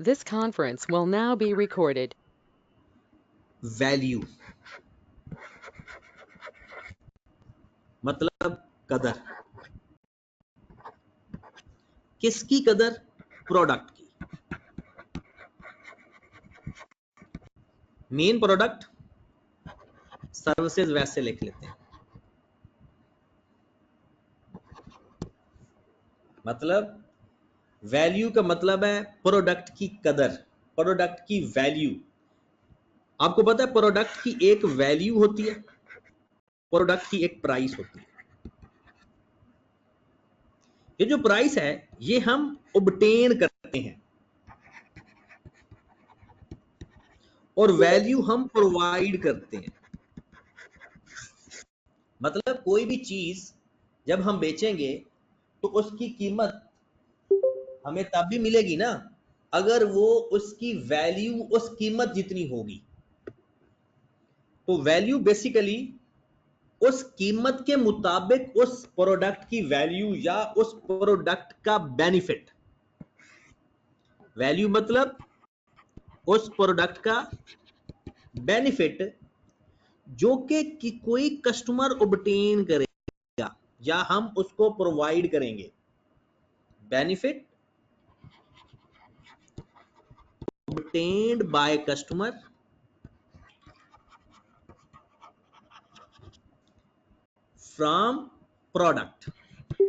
This conference will now be recorded. Value मतलब कदर। किसकी कदर? प्रोडक्ट की। मेन प्रोडक्ट, सर्विसेज वैसे लिख लेते हैं। मतलब वैल्यू का मतलब है प्रोडक्ट की कदर, प्रोडक्ट की वैल्यू। आपको पता है प्रोडक्ट की एक वैल्यू होती है, प्रोडक्ट की एक प्राइस होती है। ये जो प्राइस है ये हम ऑब्टेन करते हैं और वैल्यू हम प्रोवाइड करते हैं। मतलब कोई भी चीज जब हम बेचेंगे तो उसकी कीमत हमें तब भी मिलेगी ना अगर वो उसकी वैल्यू उस कीमत जितनी होगी। तो वैल्यू बेसिकली उस कीमत के मुताबिक उस प्रोडक्ट की वैल्यू या उस प्रोडक्ट का बेनिफिट। वैल्यू मतलब उस प्रोडक्ट का बेनिफिट जो कि कोई कस्टमर ऑब्टेन करेगा या हम उसको प्रोवाइड करेंगे। Benefit obtained by customer from product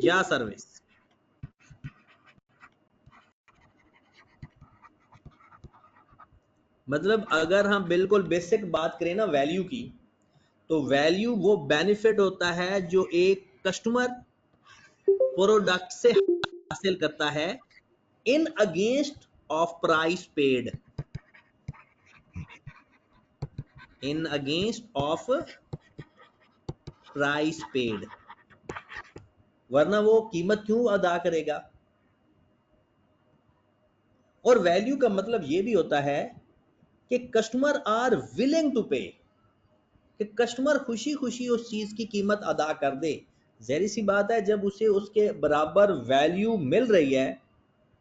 या सर्विस। मतलब अगर हम बिल्कुल बेसिक बात करें ना वैल्यू की, तो वैल्यू वो बेनिफिट होता है जो एक कस्टमर प्रोडक्ट से हासिल करता है in against of price paid, in against of price paid. वरना वो कीमत क्यों अदा करेगा। और वैल्यू का मतलब ये भी होता है कि कस्टमर आर विलिंग टू पे, कि कस्टमर खुशी खुशी उस चीज की कीमत अदा कर दे। जहरी सी बात है जब उसे उसके बराबर वैल्यू मिल रही है,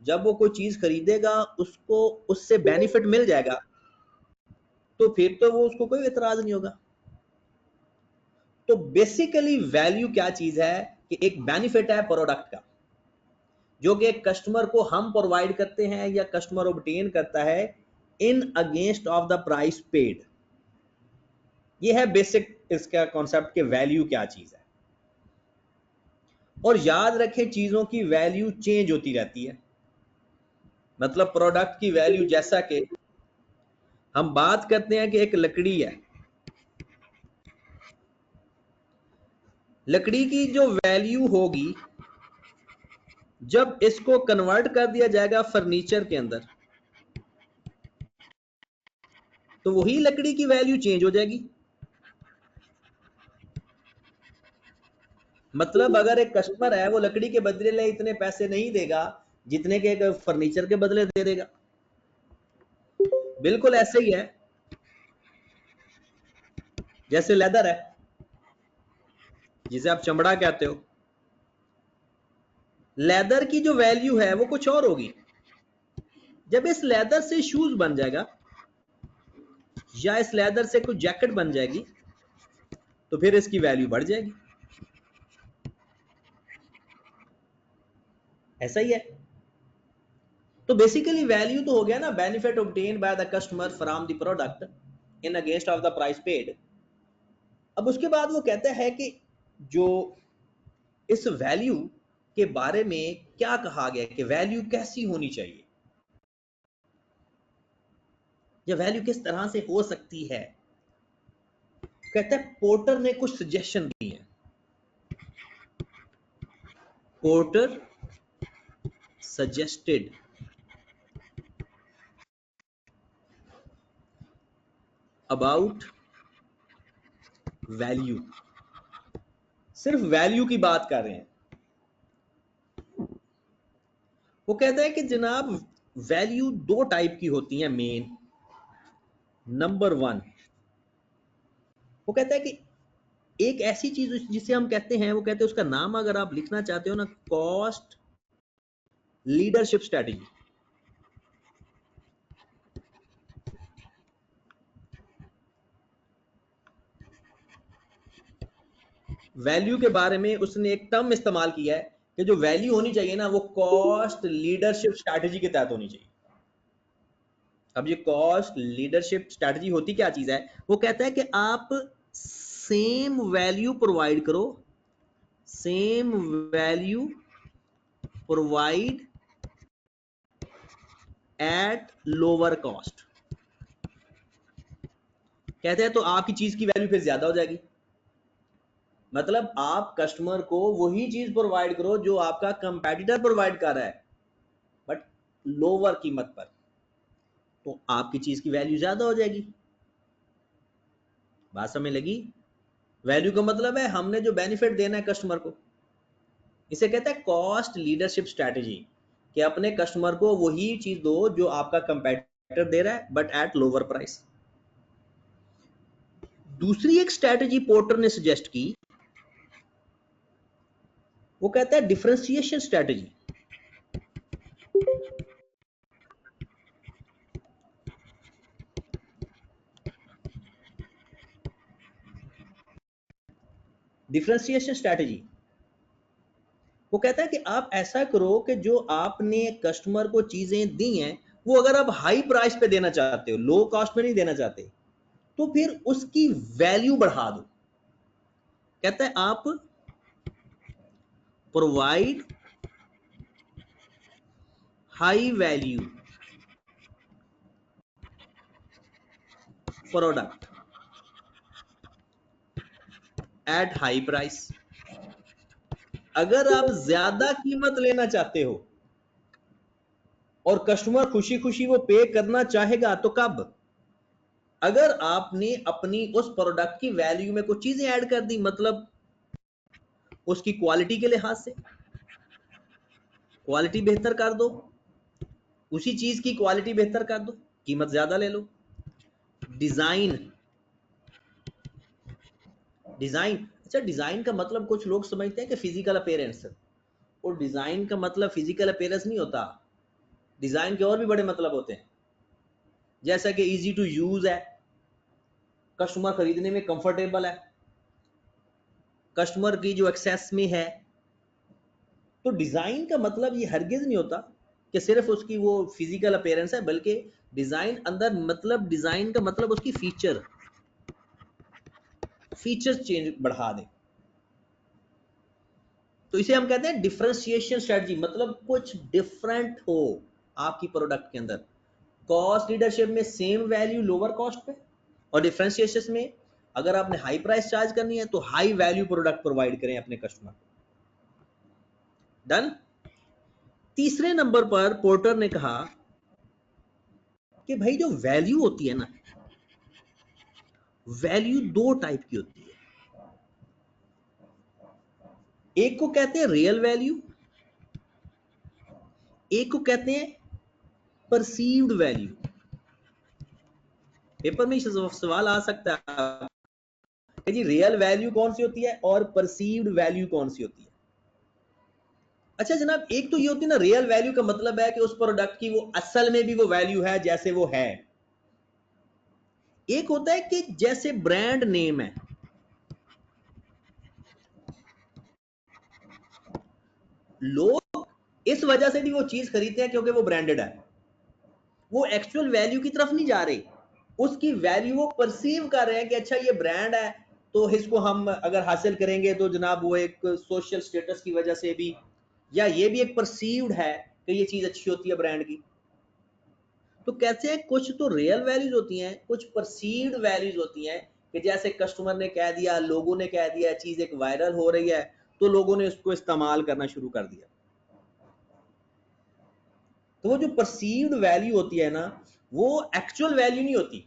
जब वो कोई चीज खरीदेगा उसको उससे बेनिफिट मिल जाएगा तो फिर तो वो उसको कोई एतराज नहीं होगा। तो बेसिकली वैल्यू क्या चीज है कि एक बेनिफिट है प्रोडक्ट का जो कि एक कस्टमर को हम प्रोवाइड करते हैं या कस्टमर ऑब्टेन करता है in against of the price paid. ये है बेसिक इसका कॉन्सेप्ट के वैल्यू क्या चीज है। और याद रखें चीजों की वैल्यू चेंज होती रहती है। मतलब प्रोडक्ट की वैल्यू, जैसा कि हम बात करते हैं कि एक लकड़ी है, लकड़ी की जो वैल्यू होगी जब इसको कन्वर्ट कर दिया जाएगा फर्नीचर के अंदर तो वही लकड़ी की वैल्यू चेंज हो जाएगी। मतलब अगर एक कस्टमर है वो लकड़ी के बदले इतने पैसे नहीं देगा जितने के एक फर्नीचर के बदले दे देगा। बिल्कुल ऐसे ही है जैसे लेदर है जिसे आप चमड़ा कहते हो। लेदर की जो वैल्यू है वो कुछ और होगी। जब इस लेदर से शूज बन जाएगा या इस लेदर से कुछ जैकेट बन जाएगी तो फिर इसकी वैल्यू बढ़ जाएगी। ऐसा ही है। तो बेसिकली वैल्यू तो हो गया ना benefit obtain by the customer from the product in against of the price paid. अब उसके बाद वो कहता है कि जो इस वैल्यू के बारे में क्या कहा गया कि वैल्यू कैसी होनी चाहिए या वैल्यू किस तरह से हो सकती है। कहता है पोर्टर ने कुछ सजेशन दी है। Porter suggested about value. सिर्फ वैल्यू की बात कर रहे हैं। वो कहता है कि जनाब वैल्यू दो टाइप की होती हैं मेन। नंबर वन, वो कहता है कि एक ऐसी चीज जिसे हम कहते हैं, वो कहते हैं उसका नाम अगर आप लिखना चाहते हो ना, कॉस्ट लीडरशिप स्ट्रेटेजी। वैल्यू के बारे में उसने एक टर्म इस्तेमाल किया है कि जो वैल्यू होनी चाहिए ना वो कॉस्ट लीडरशिप स्ट्रैटेजी के तहत होनी चाहिए। अब ये कॉस्ट लीडरशिप स्ट्रैटेजी होती क्या चीज है? वो कहता है कि आप सेम वैल्यू प्रोवाइड करो, same value provide at lower cost. कहते हैं तो आपकी चीज की वैल्यू फिर ज्यादा हो जाएगी। मतलब आप कस्टमर को वही चीज प्रोवाइड करो जो आपका कंपेटिटर प्रोवाइड कर रहा है, बट लोअर कीमत पर, तो आपकी चीज की वैल्यू ज्यादा हो जाएगी। बात समझ लगी? वैल्यू का मतलब है हमने जो बेनिफिट देना है कस्टमर को, इसे कहते हैं कॉस्ट लीडरशिप स्ट्रैटेजी, कि अपने कस्टमर को वही चीज दो जो आपका कंपेटिटर दे रहा है, बट एट लोअर प्राइस। दूसरी एक स्ट्रैटेजी पोर्टर ने सजेस्ट की, वो कहता है डिफरेंशिएशन स्ट्रैटेजी। डिफरेंशिएशन स्ट्रैटेजी वो कहता है कि आप ऐसा करो कि जो आपने कस्टमर को चीजें दी हैं वो अगर आप हाई प्राइस पे देना चाहते हो, लो कॉस्ट में नहीं देना चाहते, तो फिर उसकी वैल्यू बढ़ा दो। कहता है आप provide high value product at high price. अगर आप ज्यादा कीमत लेना चाहते हो और कस्टमर खुशी खुशी वो पे करना चाहेगा, तो कब? अगर आपने अपनी उस प्रोडक्ट की वैल्यू में कुछ चीजें ऐड कर दी, मतलब उसकी क्वालिटी के लिहाज से क्वालिटी बेहतर कर दो, उसी चीज की क्वालिटी बेहतर कर दो, कीमत ज्यादा ले लो। डिजाइन, डिजाइन, अच्छा डिजाइन का मतलब कुछ लोग समझते हैं कि फिजिकल अपीयरेंस, और डिजाइन का मतलब फिजिकल अपीयरेंस नहीं होता। डिजाइन के और भी बड़े मतलब होते हैं, जैसा कि इजी टू यूज है, कस्टमर खरीदने में कंफर्टेबल है, कस्टमर की जो एक्सेस में है। तो डिजाइन का मतलब ये हरगिज नहीं होता कि सिर्फ उसकी वो फिजिकल अपीयरेंस है, बल्कि डिजाइन अंदर मतलब डिजाइन का मतलब उसकी फीचर्स चेंज बढ़ा दे। तो इसे हम कहते हैं डिफरेंशिएशन स्ट्रेटजी, मतलब कुछ डिफरेंट हो आपकी प्रोडक्ट के अंदर। कॉस्ट लीडरशिप में सेम वैल्यू लोअर कॉस्ट पे, और डिफरेंशिएशन में अगर आपने हाई प्राइस चार्ज करनी है तो हाई वैल्यू प्रोडक्ट प्रोवाइड करें अपने कस्टमर को। डन। तीसरे नंबर पर पोर्टर ने कहा कि भाई जो वैल्यू होती है ना, वैल्यू दो टाइप की होती है। एक को कहते हैं रियल वैल्यू, एक को कहते हैं परसीव्ड वैल्यू। पेपर में सवाल आ सकता है कि जी रियल वैल्यू कौन सी होती है और परसीव्ड वैल्यू कौन सी होती है। अच्छा जनाब, एक तो ये होती है ना, रियल वैल्यू का मतलब है कि उस प्रोडक्ट की वो असल में भी वो वैल्यू है जैसे वो है। एक होता है कि जैसे ब्रांड नेम है, लोग इस वजह से भी वो चीज खरीदते हैं क्योंकि वो ब्रांडेड है, वो एक्चुअल वैल्यू की तरफ नहीं जा रहे, उसकी वैल्यू वो परसीव कर रहे हैं कि अच्छा ये ब्रांड है तो इसको हम अगर हासिल करेंगे तो जनाब वो एक सोशल स्टेटस की वजह से भी, या ये भी एक परसीव्ड है कि ये चीज अच्छी होती है ब्रांड की। तो कहते हैं कुछ तो रियल वैल्यूज होती हैं, कुछ परसीव्ड वैल्यूज होती हैं, कि जैसे कस्टमर ने कह दिया, लोगों ने कह दिया, चीज एक वायरल हो रही है तो लोगों ने उसको इस्तेमाल करना शुरू कर दिया। तो वो जो परसीव्ड वैल्यू होती है ना, वो एक्चुअल वैल्यू नहीं होती,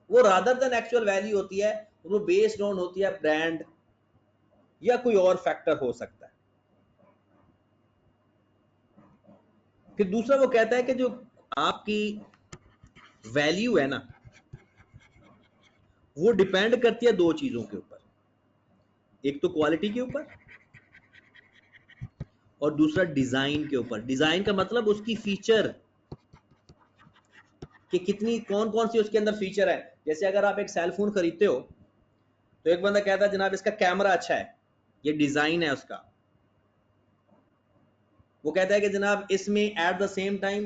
वो रादर देन एक्चुअल वैल्यू होती है, वो बेस्ड ऑन होती है ब्रांड या कोई और फैक्टर हो सकता है। फिर दूसरा वो कहता है कि जो आपकी वैल्यू है ना, वो डिपेंड करती है दो चीजों के ऊपर, एक तो क्वालिटी के ऊपर और दूसरा डिजाइन के ऊपर। डिजाइन का मतलब उसकी फीचर, कि कितनी कौन कौन सी उसके अंदर फीचर है। जैसे अगर आप एक सेल फोन खरीदते हो तो एक बंदा कहता है जनाब इसका कैमरा अच्छा है, ये डिजाइन है उसका। वो कहता है कि जनाब इसमें at the same time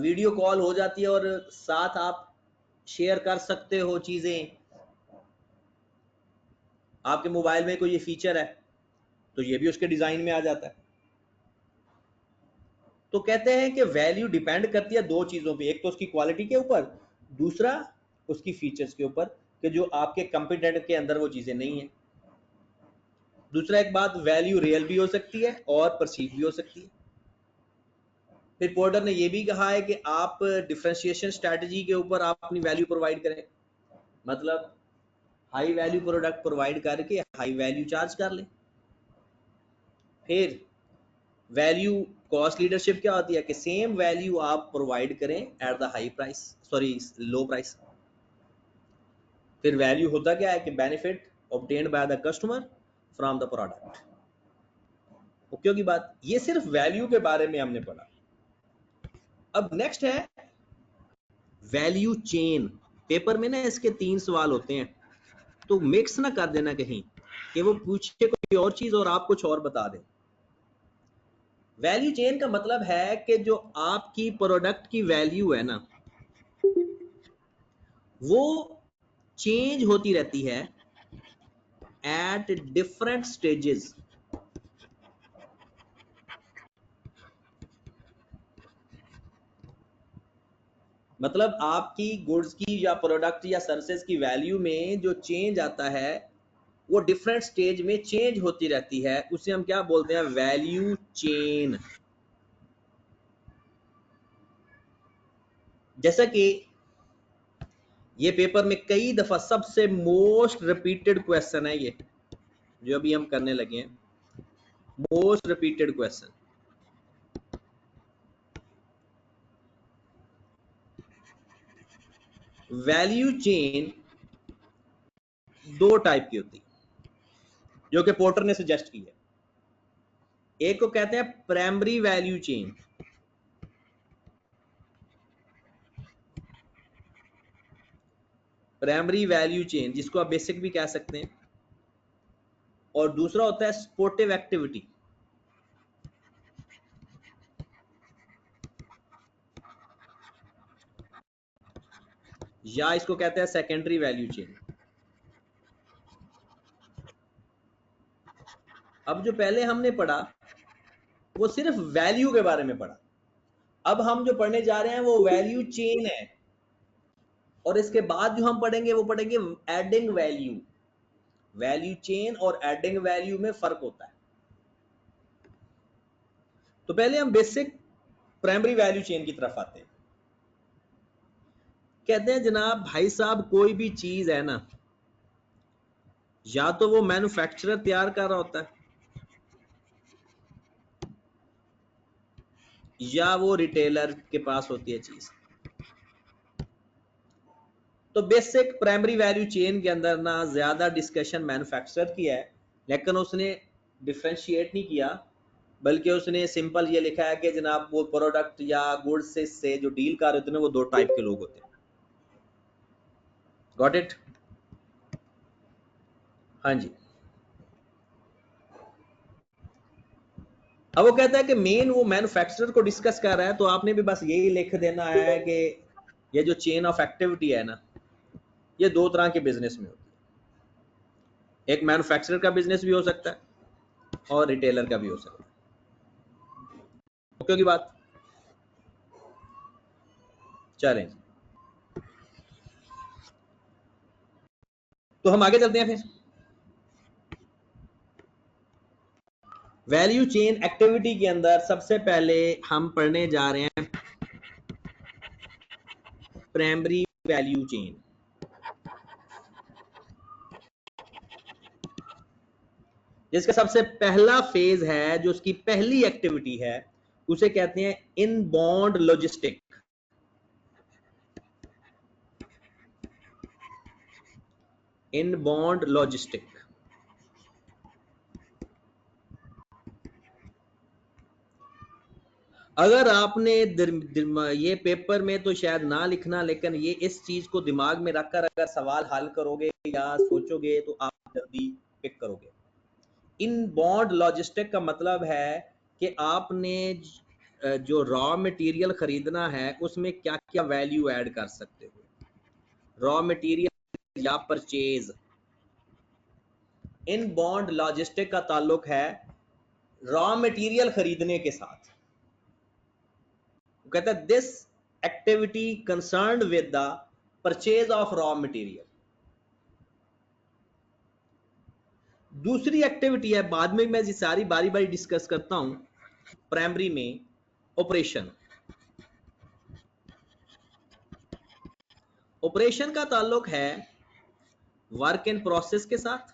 video call हो जाती है और साथ आप शेयर कर सकते हो चीजें। आपके मोबाइल में कोई ये फीचर है तो ये भी उसके डिजाइन में आ जाता है। तो कहते हैं कि वैल्यू डिपेंड करती है दो चीजों पे, एक तो उसकी क्वालिटी के ऊपर, दूसरा उसकी फीचर्स के ऊपर कि जो आपके कंपिटेटर के अंदर वो चीजें नहीं है। दूसरा एक बात, वैल्यू रियल भी हो सकती है और परसीव भी हो सकती है। फिर पोर्टर ने यह भी कहा है कि आप डिफरेंशिएशन स्ट्रेटजी के ऊपर आप अपनी वैल्यू प्रोवाइड करें, मतलब हाई वैल्यू प्रोडक्ट प्रोवाइड करके हाई वैल्यू चार्ज कर लें। फिर वैल्यू कॉस्ट लीडरशिप क्या होती है कि सेम वैल्यू आप प्रोवाइड करें at the high price, sorry low price. फिर वैल्यू होता क्या है कि benefit obtained by the customer from the product. Okay की बात, ये सिर्फ वैल्यू के बारे में हमने पढ़ा। अब नेक्स्ट है वैल्यू चेन। पेपर में ना इसके 3 सवाल होते हैं, तो मिक्स ना कर देना कहीं कि वो पूछे कोई और चीज और आप कुछ और बता दें। वैल्यू चेन का मतलब है कि जो आपकी प्रोडक्ट की वैल्यू है ना, वो चेंज होती रहती है एट डिफरेंट स्टेजेस। मतलब आपकी गुड्स की या प्रोडक्ट या सर्विसेज की वैल्यू में जो चेंज आता है वो डिफरेंट स्टेज में चेंज होती रहती है, उसे हम क्या बोलते हैं, वैल्यू चेन। जैसा कि ये पेपर में कई दफा सबसे मोस्ट रिपीटेड क्वेश्चन है, ये जो अभी हम करने लगे हैं, most repeated question. Value chain 2 type की होती है जो कि पोर्टर ने सजेस्ट की है। एक को कहते हैं primary value chain, primary value chain जिसको आप बेसिक भी कह सकते हैं, और दूसरा होता है सपोर्टिव एक्टिविटी, या इसको कहते हैं सेकेंडरी वैल्यू चेन। अब जो पहले हमने पढ़ा वो सिर्फ वैल्यू के बारे में पढ़ा, अब हम जो पढ़ने जा रहे हैं वो वैल्यू चेन है, और इसके बाद जो हम पढ़ेंगे वो पढ़ेंगे एडिंग वैल्यू। वैल्यू चेन और एडिंग वैल्यू में फर्क होता है। तो पहले हम बेसिक प्राइमरी वैल्यू चेन की तरफ आते हैं। कहते हैं जनाब भाई साहब कोई भी चीज है ना, या तो वो मैन्युफैक्चरर तैयार कर रहा होता है या वो रिटेलर के पास होती है चीज। तो बेसिक प्राइमरी वैल्यू चेन के अंदर ना ज्यादा डिस्कशन मैन्युफैक्चरर की है, लेकिन उसने डिफरेंशिएट नहीं किया, बल्कि उसने सिंपल ये लिखा है कि जनाब वो प्रोडक्ट या गुड्स से जो डील कर रहे होते हैं वो 2 टाइप के लोग होते हैं। Got it? हाँ जी। अब वो कहता है कि मेन वो मैन्युफैक्चरर को डिस्कस कर रहा है, तो आपने भी बस यही लिख देना है कि ये जो चेन ऑफ एक्टिविटी है ना, ये 2 तरह के बिजनेस में होती है। एक मैन्युफैक्चरर का बिजनेस भी हो सकता है और रिटेलर का भी हो सकता है। क्योंकि बात चलें, तो हम आगे चलते हैं। फिर वैल्यू चेन एक्टिविटी के अंदर सबसे पहले हम पढ़ने जा रहे हैं प्राइमरी वैल्यू चेन। जिसका सबसे पहला फेज है, जो उसकी पहली एक्टिविटी है, उसे कहते हैं इनबाउंड लॉजिस्टिक। Inbound logistic. अगर आपने ये पेपर में तो शायद ना लिखना, लेकिन ये इस चीज को दिमाग में रखकर अगर सवाल हल करोगे या सोचोगे तो आप जल्दी पिक करोगे। इनबाउंड लॉजिस्टिक का मतलब है कि आपने जो रॉ मटेरियल खरीदना है उसमें क्या क्या वैल्यू ऐड कर सकते हो, रॉ मटेरियल या परचेज। इनबाउंड लॉजिस्टिक का ताल्लुक है रॉ मटेरियल खरीदने के साथ। वो कहता है this activity concerned with the purchase of raw material. दूसरी एक्टिविटी है, बाद में मैं सारी बारी बारी डिस्कस करता हूं, प्राइमरी में ऑपरेशन। ऑपरेशन का ताल्लुक है वर्क इन प्रोसेस के साथ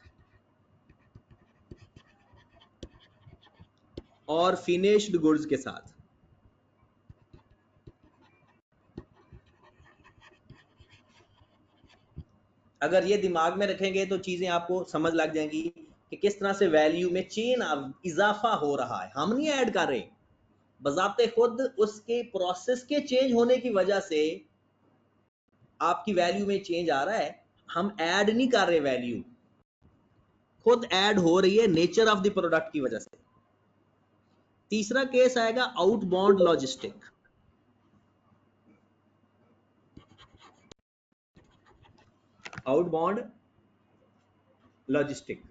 और फिनिश्ड गुड्स के साथ। अगर ये दिमाग में रखेंगे तो चीजें आपको समझ लग जाएंगी कि किस तरह से वैल्यू में चेन इजाफा हो रहा है। हम नहीं ऐड कर रहे, बजाते खुद उसके प्रोसेस के चेंज होने की वजह से आपकी वैल्यू में चेंज आ रहा है। हम ऐड नहीं कर रहे, वैल्यू खुद ऐड हो रही है नेचर ऑफ द प्रोडक्ट की वजह से। तीसरा केस आएगा आउटबाउंड लॉजिस्टिक। आउटबाउंड लॉजिस्टिक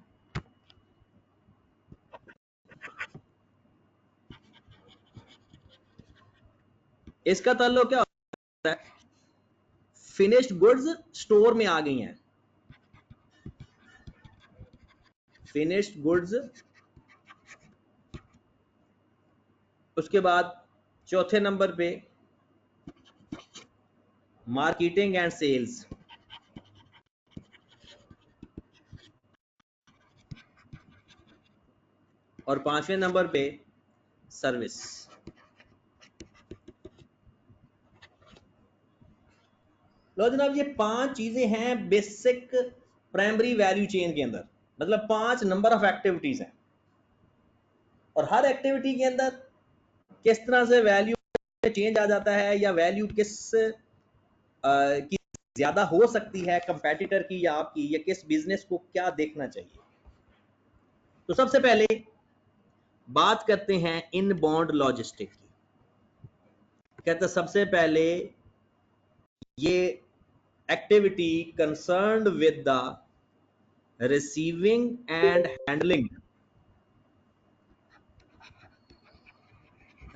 इसका ताल्लुक क्या होता है, फिनिश्ड गुड्स स्टोर में आ गई हैं, फिनिश्ड गुड्स, उसके बाद चौथे नंबर पे मार्केटिंग एंड सेल्स, और पांचवें नंबर पे सर्विस। लो जनाब, ये पांच चीजें हैं बेसिक प्राइमरी वैल्यू चेन के अंदर, मतलब 5 नंबर ऑफ एक्टिविटीज हैं, और हर एक्टिविटी के अंदर किस तरह से वैल्यू चेंज आ जाता है या वैल्यू किस की ज्यादा हो सकती है कंपेटिटर की या आपकी, या किस बिजनेस को क्या देखना चाहिए। तो सबसे पहले बात करते हैं इनबाउंड लॉजिस्टिक की। कहते सबसे पहले ये activity concerned with the receiving end handling,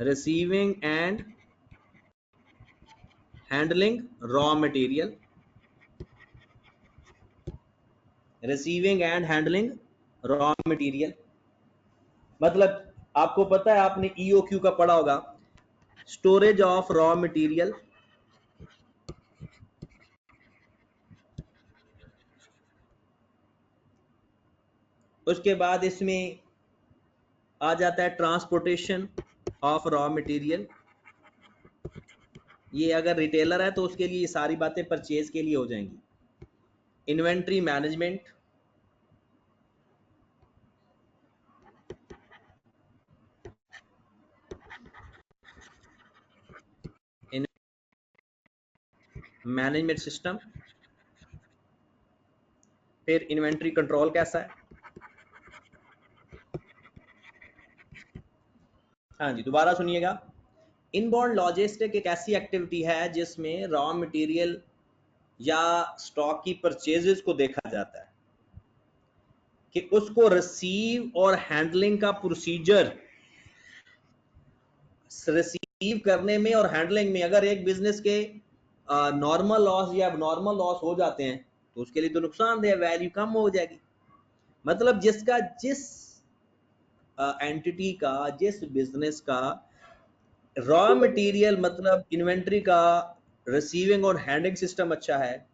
receiving and handling raw material, receiving and handling raw material। मतलब आपको पता है, आपने EOQ का पढ़ा होगा, स्टोरेज ऑफ रॉ मटेरियल, उसके बाद इसमें आ जाता है ट्रांसपोर्टेशन ऑफ रॉ मटेरियल। ये अगर रिटेलर है तो उसके लिए ये सारी बातें परचेज के लिए हो जाएंगी। इन्वेंट्री मैनेजमेंट, मैनेजमेंट सिस्टम, फिर इन्वेंट्री कंट्रोल कैसा है। हाँ जी, दोबारा सुनिएगा। इनबाउंड लॉजिस्टिक एक ऐसी एक्टिविटी है जिसमें रॉ मटेरियल या स्टॉक की परचेजेस को देखा जाता है कि उसको रिसीव और हैंडलिंग का प्रोसीजर, रिसीव करने में और हैंडलिंग में अगर एक बिजनेस के नॉर्मल लॉस या नॉर्मल लॉस हो जाते हैं तो उसके लिए तो नुकसानदेह, वैल्यू कम हो जाएगी। मतलब जिसका, जिस एंटिटी का, जिस बिजनेस का रॉ मटेरियल मतलब इन्वेंट्री का रिसीविंग और हैंडलिंग सिस्टम अच्छा है,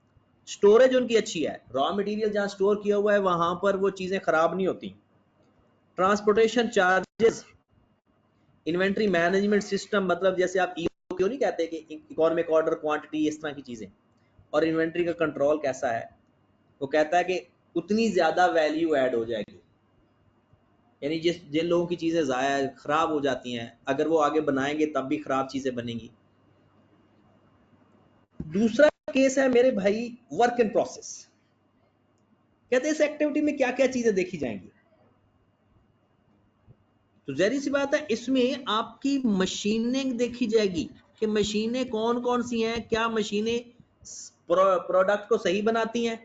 स्टोरेज उनकी अच्छी है, रॉ मटेरियल जहां स्टोर किया हुआ है वहां पर वो चीजें खराब नहीं होती, transportation charges, inventory management system, मतलब जैसे आप क्यों नहीं कहते कि इकोनॉमिक ऑर्डर, क्वांटिटी, इस तरह की चीजें, और इन्वेंट्री का कंट्रोल कैसा है, वो कहता है कि उतनी ज्यादा वैल्यू ऐड हो जाएगी। यानी जिन लोगों की चीजें ज़ाया खराब हो जाती हैं, अगर वो आगे बनाएंगे तब भी खराब चीजें बनेंगी। दूसरा केस है मेरे भाई वर्क इन प्रोसेस। कहते हैं इस एक्टिविटी में क्या क्या चीजें देखी जाएंगी। तो जाहिर सी बात है इसमें आपकी मशीनिंग देखी जाएगी कि मशीनें कौन कौन सी हैं, क्या मशीनें प्रोडक्ट को सही बनाती हैं,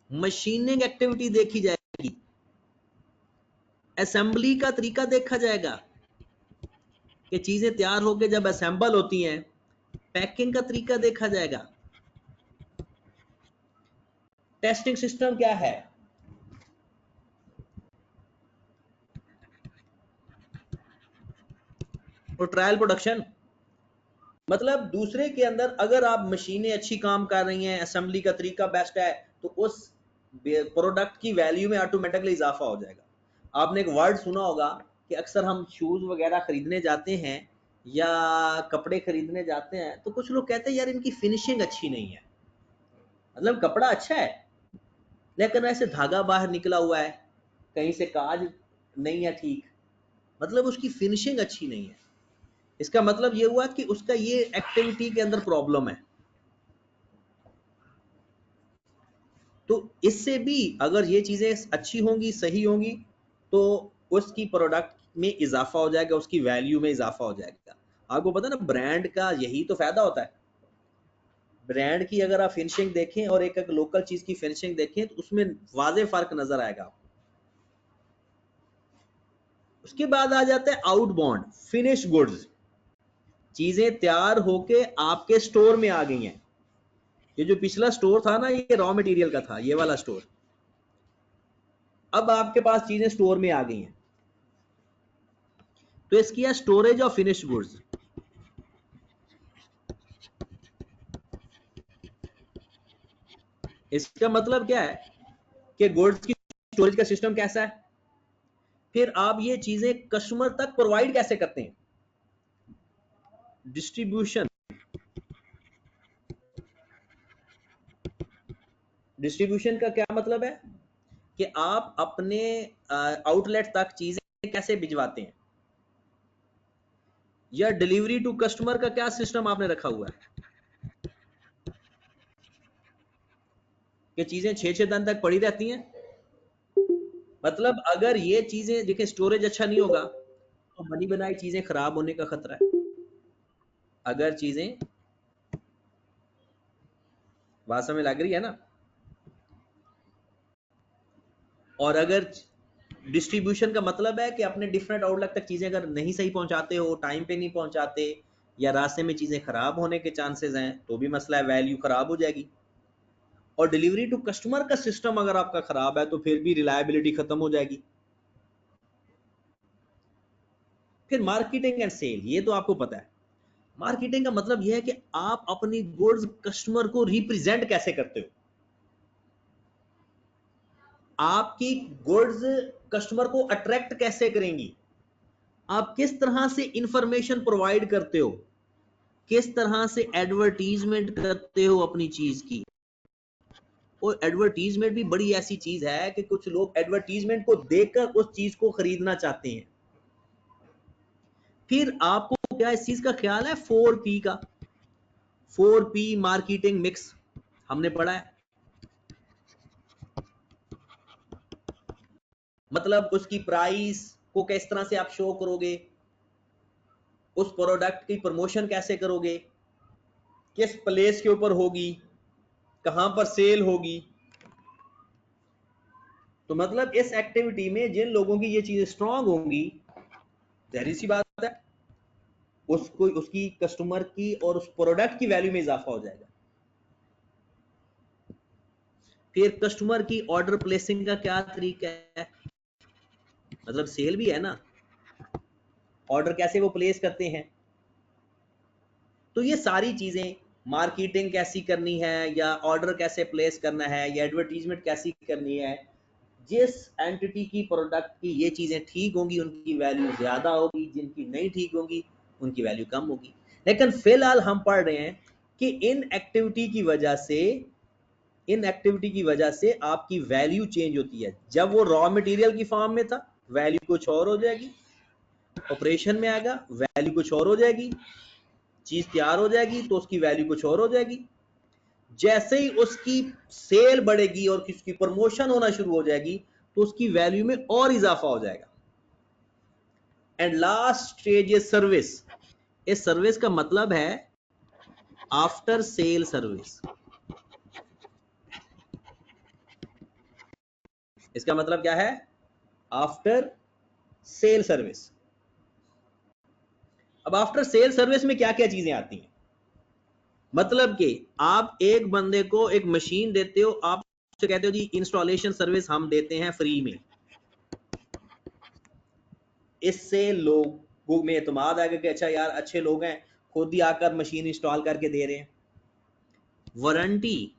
मशीनिंग एक्टिविटी देखी जाएगी, असेंबली का तरीका देखा जाएगा कि चीजें तैयार होकर जब असेंबल होती हैं, पैकिंग का तरीका देखा जाएगा, टेस्टिंग सिस्टम क्या है, और ट्रायल प्रोडक्शन। मतलब दूसरे के अंदर अगर आप मशीनें अच्छी काम कर रही हैं, असेंबली का तरीका बेस्ट है, तो उस प्रोडक्ट की वैल्यू में ऑटोमेटिकली इजाफा हो जाएगा। आपने एक वर्ड सुना होगा कि अक्सर हम शूज वगैरह खरीदने जाते हैं या कपड़े खरीदने जाते हैं तो कुछ लोग कहते हैं यार इनकी फिनिशिंग अच्छी नहीं है। मतलब कपड़ा अच्छा है लेकिन ऐसे धागा बाहर निकला हुआ है, कहीं से काज नहीं है ठीक, मतलब उसकी फिनिशिंग अच्छी नहीं है। इसका मतलब ये हुआ कि उसका ये एक्टिविटी के अंदर प्रॉब्लम है। तो इससे भी अगर ये चीजें अच्छी होंगी, सही होंगी, तो उसकी प्रोडक्ट में इजाफा हो जाएगा, उसकी वैल्यू में इजाफा हो जाएगा। आपको पता है ना, ब्रांड का यही तो फायदा होता है। ब्रांड की अगर आप फिनिशिंग देखें और एक लोकल चीज की फिनिशिंग देखें तो उसमें वाजे फर्क नजर आएगा आपको। उसके बाद आ जाता है आउटबाउंड फिनिश गुड्स, चीजें तैयार होके आपके स्टोर में आ गई हैं। ये जो पिछला स्टोर था ना, ये रॉ मटेरियल का था, ये वाला स्टोर। अब आपके पास चीजें स्टोर में आ गई हैं, तो इसकी है स्टोरेज ऑफ फिनिश गुड्स। इसका मतलब क्या है कि गुड्स की स्टोरेज का सिस्टम कैसा है, फिर आप ये चीजें कस्टमर तक प्रोवाइड कैसे करते हैं, डिस्ट्रीब्यूशन। डिस्ट्रीब्यूशन का क्या मतलब है कि आप अपने आउटलेट तक चीजें कैसे भिजवाते हैं, या डिलीवरी टू कस्टमर का क्या सिस्टम आपने रखा हुआ है कि चीजें 6-6 दिन तक पड़ी रहती हैं। मतलब अगर ये चीजें देखिए, स्टोरेज अच्छा नहीं होगा तो बनी बनाई चीजें खराब होने का खतरा है। अगर चीजें, बात समझ लग रही है ना, और अगर डिस्ट्रीब्यूशन का मतलब है कि अपने डिफरेंट आउटलेट तक चीजें अगर नहीं सही पहुंचाते हो, टाइम पे नहीं पहुंचाते, या रास्ते में चीजें खराब होने के चांसेस हैं, तो भी मसला है, वैल्यू खराब हो जाएगी। और डिलीवरी टू कस्टमर का सिस्टम अगर आपका खराब है तो फिर भी रिलायबिलिटी खत्म हो जाएगी। फिर मार्केटिंग एंड सेल, ये तो आपको पता है। मार्केटिंग का मतलब यह है कि आप अपनी गुड्स कस्टमर को रिप्रेजेंट कैसे करते हो, आपकी गुड्स कस्टमर को अट्रैक्ट कैसे करेंगी, आप किस तरह से इंफॉर्मेशन प्रोवाइड करते हो, किस तरह से एडवर्टीजमेंट करते हो अपनी चीज की। और एडवर्टीजमेंट भी बड़ी ऐसी चीज है कि कुछ लोग एडवर्टीजमेंट को देखकर उस चीज को खरीदना चाहते हैं। फिर आपको क्या इस चीज का ख्याल है, 4P का, 4P मार्केटिंग मिक्स हमने पढ़ा है। मतलब उसकी प्राइस को किस तरह से आप शो करोगे, उस प्रोडक्ट की प्रमोशन कैसे करोगे, किस प्लेस के ऊपर होगी, कहां पर सेल होगी। तो मतलब इस एक्टिविटी में जिन लोगों की ये चीजें स्ट्रांग होंगी, जाहिर सी बात है उसको, उसकी कस्टमर की और उस प्रोडक्ट की वैल्यू में इजाफा हो जाएगा। फिर कस्टमर की ऑर्डर प्लेसिंग का क्या तरीका है, मतलब सेल भी है ना, ऑर्डर कैसे वो प्लेस करते हैं। तो ये सारी चीजें, मार्केटिंग कैसी करनी है, या ऑर्डर कैसे प्लेस करना है, या एडवर्टीजमेंट कैसी करनी है, जिस एंटिटी की प्रोडक्ट की ये चीजें ठीक होंगी उनकी वैल्यू ज्यादा होगी, जिनकी नहीं ठीक होंगी उनकी वैल्यू कम होगी। लेकिन फिलहाल हम पढ़ रहे हैं कि इन एक्टिविटी की वजह से, इन एक्टिविटी की वजह से आपकी वैल्यू चेंज होती है। जब वो रॉ मटेरियल की फॉर्म में था वैल्यू कुछ और हो जाएगी, ऑपरेशन में आएगा वैल्यू कुछ और हो जाएगी, चीज तैयार हो जाएगी तो उसकी वैल्यू कुछ और हो जाएगी। जैसे ही उसकी सेल बढ़ेगी और उसकी प्रमोशन होना शुरू हो जाएगी तो उसकी वैल्यू में और इजाफा हो जाएगा। And last stage is service. इस सर्विस का मतलब है आफ्टर सेल सर्विस। इसका मतलब क्या है? After sale service. अब आफ्टर सेल सर्विस में क्या क्या चीजें आती हैं? मतलब कि आप एक बंदे को एक मशीन देते हो, आप उससे कहते हो जी इंस्टॉलेशन सर्विस हम देते हैं फ्री में। इससे लोगों में एतमाद आएगा कि अच्छा यार अच्छे लोग हैं, खुद ही आकर मशीन इंस्टॉल करके दे रहे हैं। वारंटी,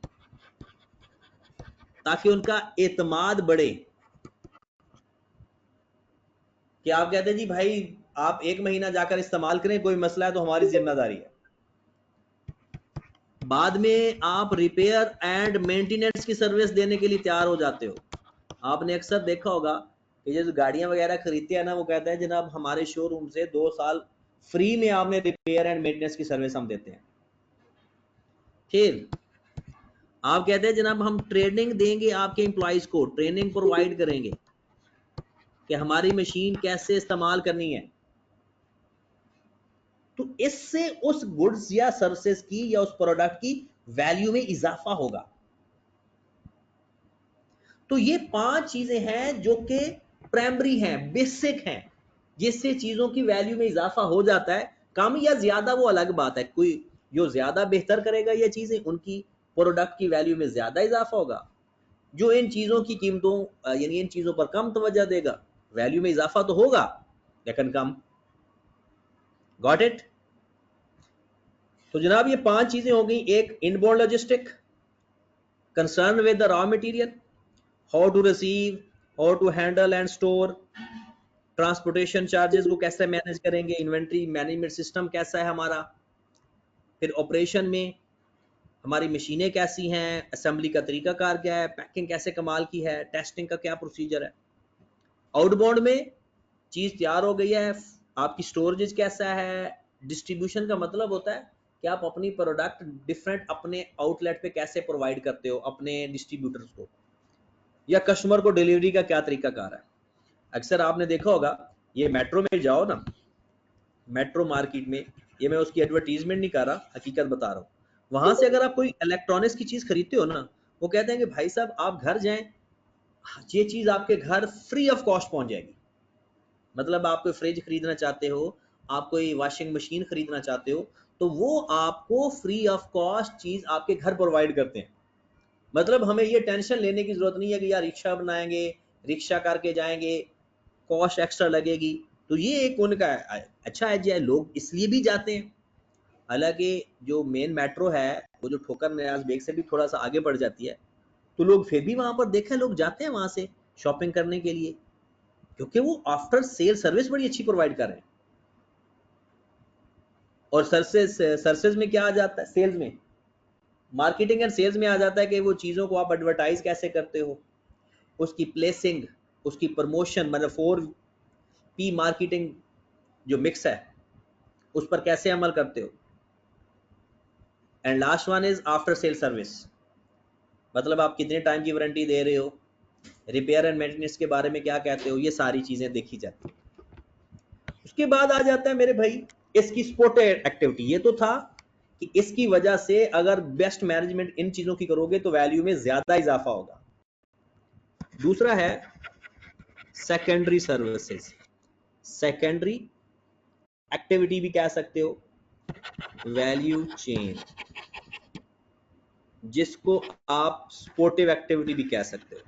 ताकि उनका एतमाद बढ़े कि आप कहते हैं जी भाई आप एक महीना जाकर इस्तेमाल करें, कोई मसला है तो हमारी जिम्मेदारी है। बाद में आप रिपेयर एंड मेंटेनेंस की सर्विस देने के लिए तैयार हो जाते हो। आपने अक्सर देखा होगा कि जो गाड़ियां वगैरह खरीदते हैं ना, वो कहते हैं जनाब हमारे शोरूम से 2 साल फ्री में आपने रिपेयर एंड मेंटेनेंस की सर्विस हम देते हैं। फिर आप कहते हैं जनाब हम ट्रेनिंग देंगे, आपके एम्प्लॉइज को ट्रेनिंग प्रोवाइड करेंगे कि हमारी मशीन कैसे इस्तेमाल करनी है। तो इससे उस गुड्स या सर्विसेज की या उस प्रोडक्ट की वैल्यू में इजाफा होगा। तो ये 5 चीजें हैं जो कि प्राइमरी हैं, बेसिक हैं, जिससे चीजों की वैल्यू में इजाफा हो जाता है। कम या ज्यादा वो अलग बात है, कोई जो ज्यादा बेहतर करेगा ये चीजें, उनकी प्रोडक्ट की वैल्यू में ज्यादा इजाफा होगा। जो इन चीजों की कीमतों यानी इन चीजों पर कम तवज्जो देगा, वैल्यू में इजाफा तो होगा लेकिन कम। Got it? तो जनाब ये 5 चीजें हो गई। एक, inborn logistic, concern with the raw material, how to receive, how to handle and store, transportation charges को कैसे मैनेज करेंगे, इन्वेंट्री मैनेजमेंट सिस्टम कैसा है हमारा, फिर ऑपरेशन में हमारी मशीनें कैसी हैं, असेंबली का तरीकाकार क्या है, पैकिंग कैसे कमाल की है, टेस्टिंग का क्या प्रोसीजर है। आउटबाउंड में चीज तैयार हो गई है, आपकी स्टोरेज कैसा है। डिस्ट्रीब्यूशन का मतलब होता है कि आप अपनी प्रोडक्ट डिफरेंट अपने आउटलेट पे कैसे प्रोवाइड करते हो अपने डिस्ट्रीब्यूटर्स को, या कस्टमर को डिलीवरी का क्या तरीकाकार है। अक्सर आपने देखा होगा, ये मेट्रो में जाओ ना, मेट्रो मार्केट में, ये मैं उसकी एडवर्टीजमेंट नहीं कर रहा, हकीकत बता रहा हूँ। वहां से अगर आप कोई इलेक्ट्रॉनिक्स की चीज खरीदते हो ना, वो कहते हैं कि भाई साहब आप घर जाएं, ये चीज आपके घर फ्री ऑफ कॉस्ट पहुंच जाएगी। मतलब आप कोई फ्रिज खरीदना चाहते हो, आप कोई वॉशिंग मशीन खरीदना चाहते हो, तो वो आपको फ्री ऑफ कॉस्ट चीज आपके घर प्रोवाइड करते हैं। मतलब हमें ये टेंशन लेने की जरूरत नहीं है कि यार रिक्शा बनाएंगे, रिक्शा करके जाएंगे, कॉस्ट एक्स्ट्रा लगेगी। तो ये एक उनका अच्छा है जी, लोग इसलिए भी जाते हैं। हालांकि जो मेन मेट्रो है वो जो ठोकर नयाज बेग से भी थोड़ा सा आगे बढ़ जाती है, तो लोग फिर भी वहां पर देखे लोग जाते हैं वहां से शॉपिंग करने के लिए, क्योंकि वो आफ्टर सेल सर्विस बड़ी अच्छी प्रोवाइड कर रहे हैं। और सर्विसेज में क्या आ जाता है, सेल्स में, मार्केटिंग एंड सेल्स में आ जाता है कि वो चीज़ों को आप एडवर्टाइज कैसे करते हो, उसकी प्लेसिंग, उसकी प्रमोशन, मतलब 4P मार्केटिंग जो मिक्स है उस पर कैसे अमल करते हो। And last one is after sale service, मतलब आप कितने टाइम की वारंटी दे रहे हो, रिपेयर एंड मेंटेनेंस के बारे में क्या कहते हो, ये सारी चीजें देखी जाती है। उसके बाद आ जाता है मेरे भाई इसकी सपोर्ट एक्टिविटी। ये तो था कि इसकी वजह से अगर बेस्ट मैनेजमेंट इन चीजों की करोगे तो वैल्यू में ज्यादा इजाफा होगा। दूसरा है सेकेंडरी सर्विसेज, सेकेंडरी एक्टिविटी भी कह सकते हो, वैल्यू चेन, जिसको आप सपोर्टिव एक्टिविटी भी कह सकते हो।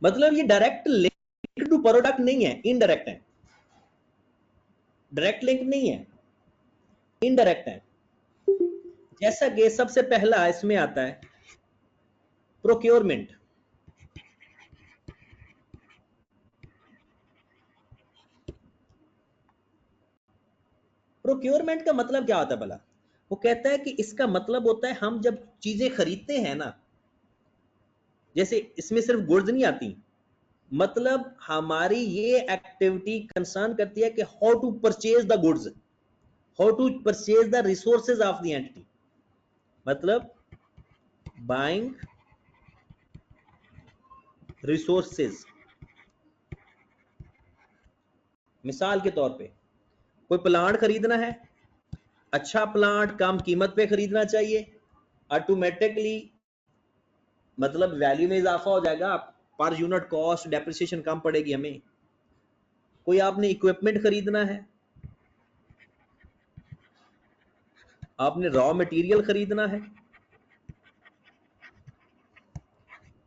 मतलब ये डायरेक्ट लिंक टू प्रोडक्ट नहीं है, इनडायरेक्ट है। डायरेक्ट लिंक नहीं है, इनडायरेक्ट है। जैसा कि सबसे पहला इसमें आता है प्रोक्योरमेंट। प्रोक्योरमेंट का मतलब क्या होता है भला? वो कहता है कि इसका मतलब होता है हम जब चीजें खरीदते हैं ना, जैसे इसमें सिर्फ गुड्स नहीं आती, मतलब हमारी ये एक्टिविटी कंसर्न करती है कि how to purchase the goods, how to purchase the resources of the entity. मतलब बाइंग, रिसोर्सेज। मिसाल के तौर पे कोई प्लांट खरीदना है, अच्छा प्लांट कम कीमत पे खरीदना चाहिए, ऑटोमेटिकली मतलब वैल्यू में इजाफा हो जाएगा, पर यूनिट कॉस्ट डेप्रिसिएशन कम पड़ेगी हमें। कोई आपने इक्विपमेंट खरीदना है, आपने रॉ मटेरियल खरीदना है।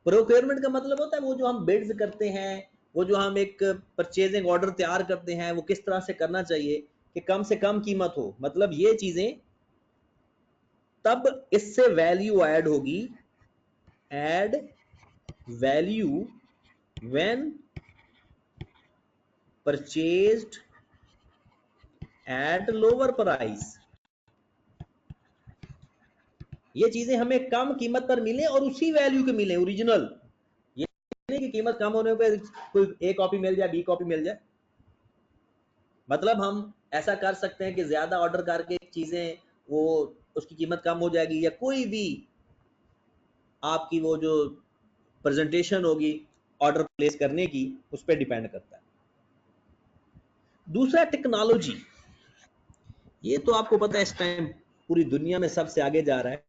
प्रोक्योरमेंट का मतलब होता है वो जो हम बिड्स करते हैं, वो जो हम एक परचेजिंग ऑर्डर तैयार करते हैं, वो किस तरह से करना चाहिए कि कम से कम कीमत हो। मतलब ये चीजें तब इससे वैल्यू ऐड होगी, add value when purchased at lower price. ये चीजें हमें कम कीमत पर मिले और उसी वैल्यू के मिले ओरिजिनल, ये नहीं कि कीमत कम होने पे कोई ए कॉपी मिल जाए, बी कॉपी मिल जाए। मतलब हम ऐसा कर सकते हैं कि ज्यादा ऑर्डर करके चीजें वो उसकी कीमत कम हो जाएगी, या कोई भी आपकी वो जो प्रेजेंटेशन होगी ऑर्डर प्लेस करने की, उस पर डिपेंड करता है। दूसरा टेक्नोलॉजी, ये तो आपको पता है इस टाइम पूरी दुनिया में सबसे आगे जा रहा है,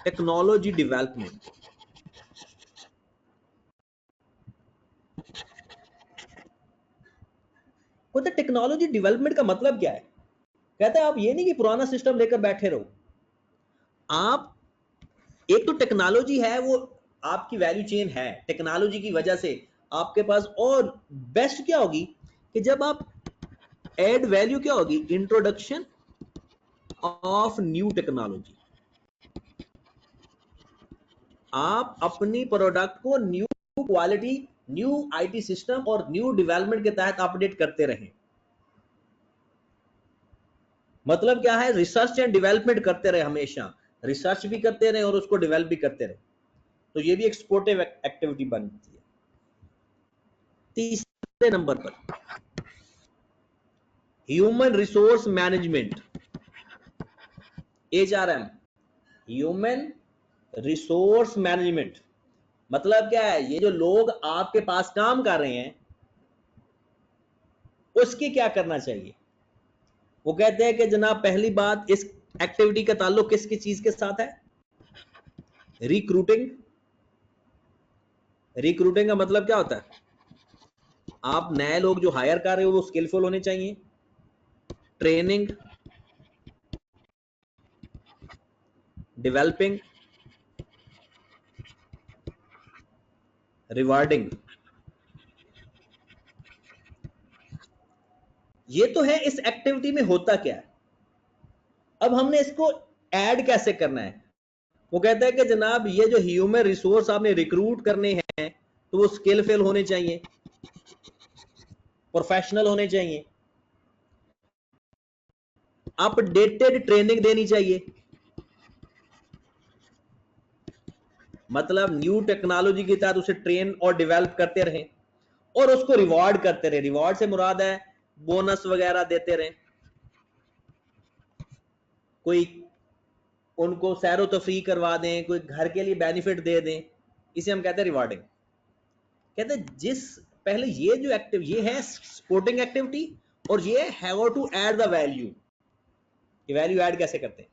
टेक्नोलॉजी डेवलपमेंट। तो टेक्नोलॉजी डेवलपमेंट का मतलब क्या है? कहता है आप ये नहीं कि पुराना सिस्टम लेकर बैठे रहो, आप एक तो टेक्नोलॉजी है, वो आपकी वैल्यू चेन है, टेक्नोलॉजी की वजह से आपके पास। और बेस्ट क्या होगी कि जब आप एड वैल्यू क्या होगी, इंट्रोडक्शन ऑफ न्यू टेक्नोलॉजी। आप अपनी प्रोडक्ट को new quality, new IT system और न्यू डेवलपमेंट के तहत अपडेट करते रहें। मतलब क्या है, रिसर्च एंड डेवलपमेंट करते रहे, हमेशा रिसर्च भी करते रहे और उसको डेवलप भी करते रहे। तो ये भी एक सपोर्टिव एक्टिविटी बनती है। तीसरे नंबर पर human resource management, HRM, human resource management. मतलब क्या है, ये जो लोग आपके पास काम कर रहे हैं उसकी क्या करना चाहिए। वो कहते हैं कि जनाब पहली बात, इस एक्टिविटी का ताल्लुक किसकी चीज के साथ है, रिक्रूटिंग। रिक्रूटिंग का मतलब क्या होता है, आप नए लोग जो हायर कर रहे हो वो स्किलफुल होने चाहिए। Training, developing, rewarding. ये तो है इस एक्टिविटी में होता क्या है। अब हमने इसको ऐड कैसे करना है। वो कहता है कि जनाब ये जो ह्यूमन रिसोर्स आपने रिक्रूट करने हैं तो वो स्किलफुल होने चाहिए, प्रोफेशनल होने चाहिए, अपडेटेड ट्रेनिंग देनी चाहिए। मतलब न्यू टेक्नोलॉजी के तहत उसे ट्रेन और डेवलप करते रहें और उसको रिवार्ड करते रहे। रिवार्ड से मुराद है बोनस वगैरह देते रहे, कोई उनको सैरो तफरी करवा दें, कोई घर के लिए बेनिफिट दे दें, इसे हम कहते हैं रिवार्डिंग। कहते हैं जिस पहले ये जो एक्टिव ये है सपोर्टिंग एक्टिविटी, और ये have to add the value. Value add कैसे करते हैं।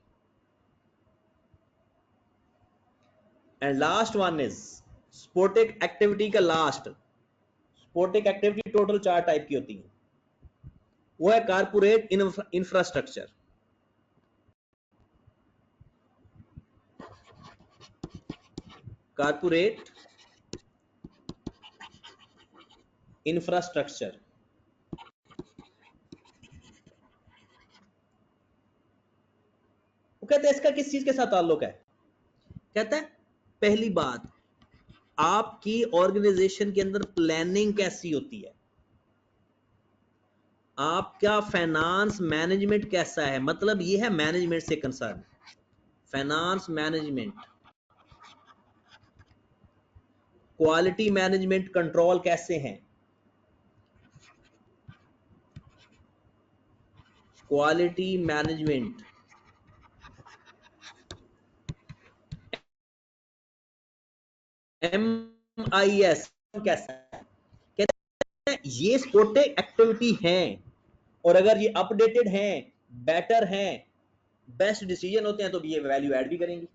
And last one is supporting activity का last. Supporting activity total 4 type की होती है। वो है कारपोरेट इंफ्रास्ट्रक्चर, कारपोरेट इंफ्रास्ट्रक्चर। वो कहते हैं इसका किस चीज के साथ ताल्लुक है। कहता है पहली बात, आपकी ऑर्गेनाइजेशन के अंदर प्लानिंग कैसी होती है, आपका फाइनेंस मैनेजमेंट कैसा है। मतलब ये है मैनेजमेंट से concern, finance management, quality management control कैसे हैं, क्वालिटी मैनेजमेंट, MIS कैसा है? कहते हैं ये स्पोर्टिक एक्टिविटी है, और अगर ये अपडेटेड हैं, बेटर हैं, बेस्ट डिसीजन होते हैं, तो ये वैल्यू ऐड भी करेंगी।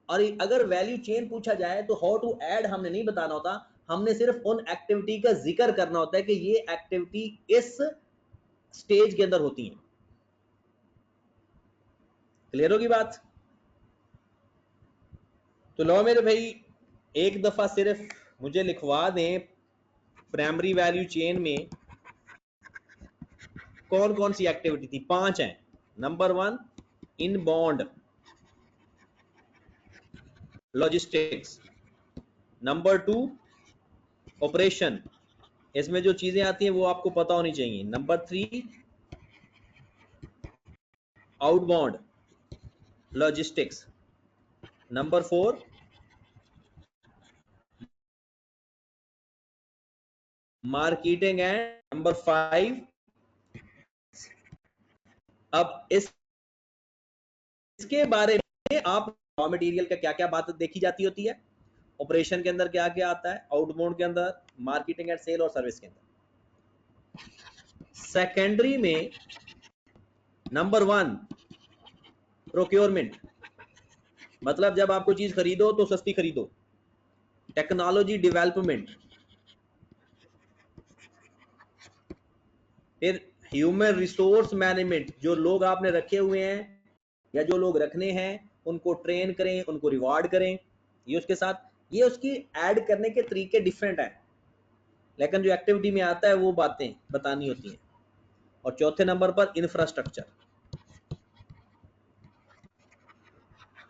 और अगर वैल्यू चेन पूछा जाए तो हाउ टू ऐड हमने नहीं बताना होता, हमने सिर्फ उन एक्टिविटी का जिक्र करना होता है कि ये एक्टिविटी इस स्टेज के अंदर होती है। क्लियर होगी बात? तो लो मेरे भाई, एक दफा सिर्फ मुझे लिखवा दें प्राइमरी वैल्यू चेन में कौन कौन सी एक्टिविटी थी। 5 हैं। Number 1 inbound logistics, number 2 operation, इसमें जो चीजें आती हैं वो आपको पता होनी चाहिए। Number 3 outbound logistics, number 4 marketing, and number 5 अब इसके बारे में आप रॉ मटेरियल का क्या क्या बात देखी जाती होती है, ऑपरेशन के अंदर क्या क्या आता है, आउटबाउंड के अंदर, मार्केटिंग एंड सेल और सर्विस के अंदर। सेकेंडरी में नंबर 1 प्रोक्योरमेंट, मतलब जब आपको चीज खरीदो तो सस्ती खरीदो। टेक्नोलॉजी डेवलपमेंट, फिर ह्यूमन रिसोर्स मैनेजमेंट, जो लोग आपने रखे हुए हैं या जो लोग रखने हैं उनको ट्रेन करें, उनको रिवार्ड करें। ये उसके साथ, ये उसकी ऐड करने के तरीके डिफरेंट हैं, लेकिन जो एक्टिविटी में आता है वो बातें बतानी होती हैं। और चौथे नंबर पर इंफ्रास्ट्रक्चर।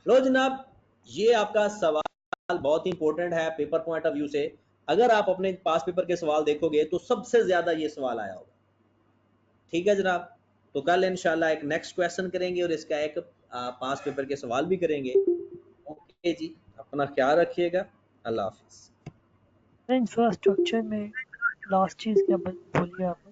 लो जनाब, ये आपका सवाल बहुत ही इंपॉर्टेंट है पेपर पॉइंट ऑफ व्यू से। अगर आप अपने पास पेपर के सवाल देखोगे तो सबसे ज्यादा ये सवाल आया होगा। ठीक है जनाब, तो कल इंशाल्लाह एक नेक्स्ट क्वेश्चन करेंगे और इसका एक पास पेपर के सवाल भी करेंगे। ओके जी, अपना ख्याल रखिएगा। अल्लाह हाफिज। इंफ्रास्ट्रक्चर में लास्ट चीज क्या बोलिए आप?